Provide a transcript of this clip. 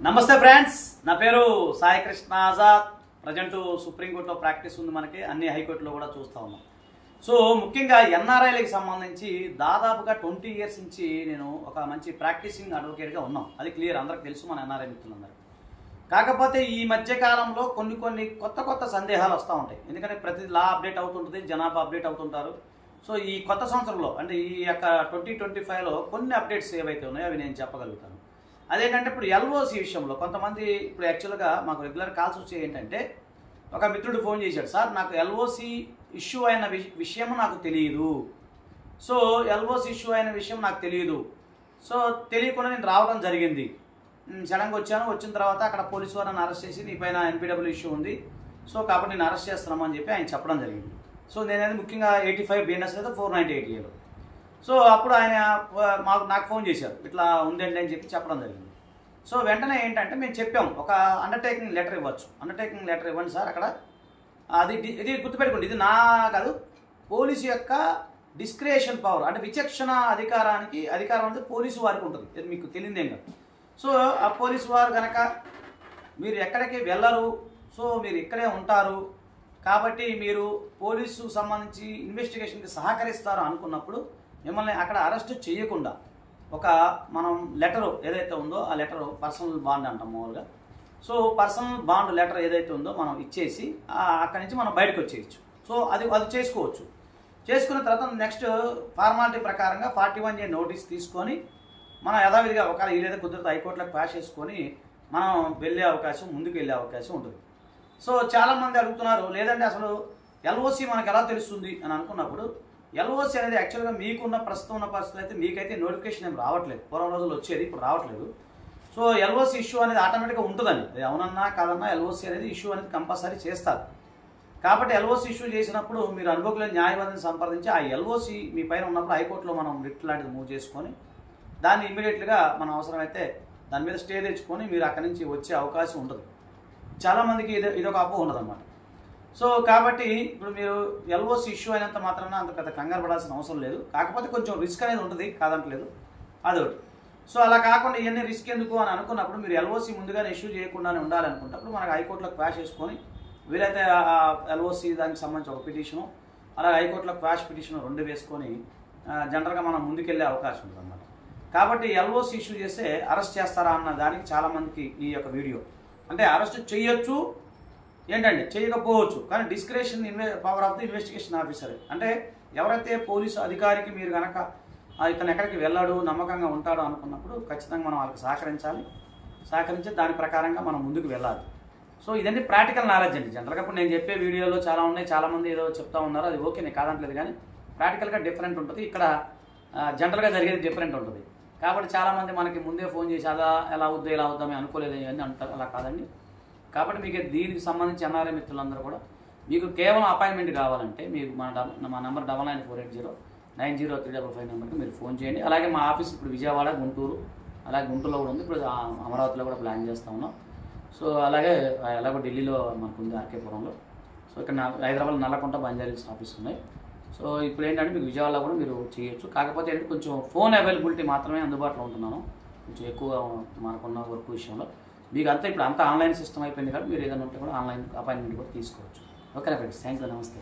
నమస్తే ఫ్రెండ్స్, నా పేరు సాయి కృష్ణ ఆజాద్. ప్రజెంట్ సుప్రీంకోర్టులో ప్రాక్టీస్ ఉంది, మనకి అన్ని హైకోర్టులో కూడా చూస్తూ ఉన్నాం. సో ముఖ్యంగా ఎన్ఆర్ఐలకి సంబంధించి దాదాపుగా 20 years నుంచి నేను ఒక మంచి ప్రాక్టీసింగ్ అడ్వకేట్గా ఉన్నాం. అది క్లియర్, అందరికి తెలుసు మన ఎన్ఆర్ఐ మిత్రులందరూ. కాకపోతే ఈ మధ్యకాలంలో కొన్ని కొత్త సందేహాలు వస్తూ ఉంటాయి. ఎందుకంటే ప్రతి లా అప్డేట్ అవుతుంటుంది, జనాభా అప్డేట్ అవుతుంటారు. సో ఈ కొత్త సంవత్సరంలో అంటే ఈ యొక్క 2025లో కొన్ని అప్డేట్స్ ఏవైతే ఉన్నాయో అవి నేను చెప్పగలుగుతాను. అదేంటంటే ఇప్పుడు ఎల్ఓసి విషయంలో కొంతమంది ఇప్పుడు యాక్చువల్గా మాకు రెగ్యులర్ కాల్స్ వచ్చే ఏంటంటే, ఒక మిత్రుడు ఫోన్ చేశాడు, సార్ నాకు ఎల్ఓసి ఇష్యూ అయిన విషయం నాకు తెలియదు. సో ఎల్ఓసి ఇష్యూ అయిన విషయం నాకు తెలియదు. సో తెలియకుండా నేను రావడం జరిగింది. సడన్గా వచ్చిన తర్వాత అక్కడ పోలీసు వారిని అరెస్ట్ చేసి నీ పైన ఎన్పీడబ్ల్యూ ఇష్యూ ఉంది, సో కాబట్టి నేను అరెస్ట్ చేస్తున్నామని చెప్పి ఆయన చెప్పడం జరిగింది. సో నేనైతే ముఖ్యంగా 85 BNS లేదా 498A. సో అప్పుడు ఆయన నాకు ఫోన్ చేశారు, ఇట్లా ఉందండి అని చెప్పి చెప్పడం జరిగింది. సో వెంటనే ఏంటంటే మేము చెప్పాం, ఒక అండర్టేకింగ్ లెటర్ ఇవ్వచ్చు, అండర్టేకింగ్ లెటర్ ఇవ్వండి సార్. అక్కడ ఇది గుర్తుపెట్టుకోండి, ఇది నా కాదు, పోలీసు యొక్క డిస్క్రిషన్ పవర్, అంటే విచక్షణ అధికారం అనేది పోలీసు వారికి ఉంటుంది. ఇది మీకు తెలియదేం కాదు. సో ఆ పోలీసు వారు కనుక మీరు ఎక్కడికి వెళ్ళరు, సో మీరు ఇక్కడే ఉంటారు కాబట్టి మీరు పోలీసు సంబంధించి ఇన్వెస్టిగేషన్కి సహకరిస్తారు అనుకున్నప్పుడు మిమ్మల్ని అక్కడ అరెస్ట్ చేయకుండా ఒక మనం లెటరు ఏదైతే ఉందో ఆ లెటరు పర్సనల్ బాండ్ అంటాం మామూలుగా. సో పర్సనల్ బాండ్ లెటర్ ఏదైతే ఉందో మనం ఇచ్చేసి అక్కడి నుంచి మనం బయటకు వచ్చేయచ్చు. సో అది చేసుకోవచ్చు. చేసుకున్న తర్వాత నెక్స్ట్ ఫార్మాలిటీ ప్రకారంగా 41A నోటీస్ తీసుకొని మనం యథావిధిగా ఒకవేళ ఏదైతే కుదిరితే హైకోర్టులకు పాస్ చేసుకొని మనం ముందుకు వెళ్ళే అవకాశం ఉంటుంది. సో చాలామంది అడుగుతున్నారు, లేదంటే అసలు ఎల్ఓసి మనకు ఎలా తెలుస్తుంది అని అనుకున్నప్పుడు, ఎల్ఓసి అనేది యాక్చువల్గా మీకున్న ప్రస్తుతం ఉన్న పరిస్థితులు అయితే మీకైతే నోటిఫికేషన్ ఏం రావట్లేదు. పూర్వం రోజుల్లో వచ్చేది, ఇప్పుడు రావట్లేదు. సో ఎల్ఓసి ఇష్యూ అనేది ఆటోమేటిక్గా ఉంటుందండి. అది అవునన్నా కాదన్నా ఎల్ఓసి అనేది ఇష్యూ అనేది కంపల్సరీ చేస్తారు. కాబట్టి ఎల్ఓసి ఇష్యూ చేసినప్పుడు మీరు అనుభవకులైన న్యాయవాదిని సంప్రదించి ఆ ఎల్ఓసి మీ పైన ఉన్నప్పుడు హైకోర్టులో మనం రిట్ లాంటిది మూవ్ చేసుకొని దాన్ని ఇమీడియట్గా మనం అవసరమైతే దాని మీద స్టే తెచ్చుకొని మీరు అక్కడి నుంచి వచ్చే అవకాశం ఉంటుంది. చాలామందికి ఇదొక అపోహ ఉండదన్నమాట. సో కాబట్టి ఇప్పుడు మీరు ఎల్ఓసి ఇష్యూ అయినంత మాత్రాన అంత పెద్ద కంగారు పడాల్సిన అవసరం లేదు. కాకపోతే కొంచెం రిస్క్ అనేది ఉంటుంది, కాదంటలేదు, అదొకటి. సో అలా కాకుండా ఇవన్నీ రిస్క్ ఎందుకు అని అనుకున్నప్పుడు మీరు ఎల్ఓసి ముందుగానే ఇష్యూ చేయకుండానే ఉండాలనుకున్నప్పుడు మనకు హైకోర్టులో క్వాష్ చేసుకొని వీలైతే ఎల్ఓసి దానికి సంబంధించి ఒక పిటిషను, అలాగే హైకోర్టులో క్వాష్ పిటిషన్ 2 వేసుకొని జనరల్గా మనం ముందుకెళ్ళే అవకాశం ఉంటుంది అన్నమాట. కాబట్టి ఎల్ఓసి ఇష్యూ చేస్తే అరెస్ట్ చేస్తారా అన్న దానికి చాలామందికి ఈ యొక్క వీడియో, అంటే అరెస్ట్ చేయొచ్చు ఏంటండి, చేయకపోవచ్చు, కానీ discretion power of the investigation officer, అంటే ఎవరైతే పోలీసు అధికారికి మీరు కనుక ఇతను ఎక్కడికి వెళ్ళాడు, నమ్మకంగా ఉంటాడు అనుకున్నప్పుడు ఖచ్చితంగా మనం వాళ్ళకి సహకరించి దాని ప్రకారంగా మనం ముందుకు వెళ్ళాలి. సో ఇదన్నీ ప్రాక్టికల్ నాలెడ్జ్ అండి. జనరల్గా ఇప్పుడు నేను చెప్పే వీడియోలో చాలా ఉన్నాయి, చాలామంది ఏదో చెప్తా ఉన్నారు, అది ఓకే, నేను కాదంటలేదు, కానీ ప్రాక్టికల్గా డిఫరెంట్ ఉంటుంది, ఇక్కడ జనరల్గా జరిగేది డిఫరెంట్ ఉంటుంది. కాబట్టి చాలామంది మనకి ముందే ఫోన్ చేసి అలా ఎలా అవుద్దో ఇలా అవుద్దామని అనుకోలేదు ఇవన్నీ అంటారు, అలా కాదండి. కాబట్టి మీకు దీనికి సంబంధించి ఎన్ఆర్ఐ మిత్రులందరూ కూడా మీకు కేవలం అపాయింట్మెంట్ కావాలంటే మీకు మా నెంబర్ 9948090355 నెంబర్కి మీరు ఫోన్ చేయండి. అలాగే మా ఆఫీస్ ఇప్పుడు విజయవాడ, గుంటూరు, అలాగే గుంటూరులో కూడా ఉంది, ఇప్పుడు అమరావతిలో కూడా ప్లాన్ చేస్తూ ఉన్నాం. సో అలాగే ఎలాగో ఢిల్లీలో మనకు ఉంది ఆర్కేపురంలో. సో ఇక్కడ హైదరాబాద్ నల్లకుంట, బంజారీస్ ఆఫీస్ ఉన్నాయి. సో ఇప్పుడు ఏంటంటే మీకు విజయవాడలో కూడా మీరు చేయొచ్చు. కాకపోతే ఏంటంటే కొంచెం ఫోన్ అవైలబిలిటీ మాత్రమే అందుబాటులో ఉంటున్నాను, కొంచెం ఎక్కువ మనకున్న వర్క్ విషయంలో. మీకు అంతా ఇప్పుడు అంతా ఆన్లైన్ సిస్టమ్ అయిపోయింది కాబట్టి మీరు ఏదైనా ఉంటే కూడా ఆన్లైన్ అపాయింట్మెంట్ కూడా తీసుకోవచ్చు. ఓకే ఫ్రెండ్స్, థ్యాంక్ యూ, నమస్తే.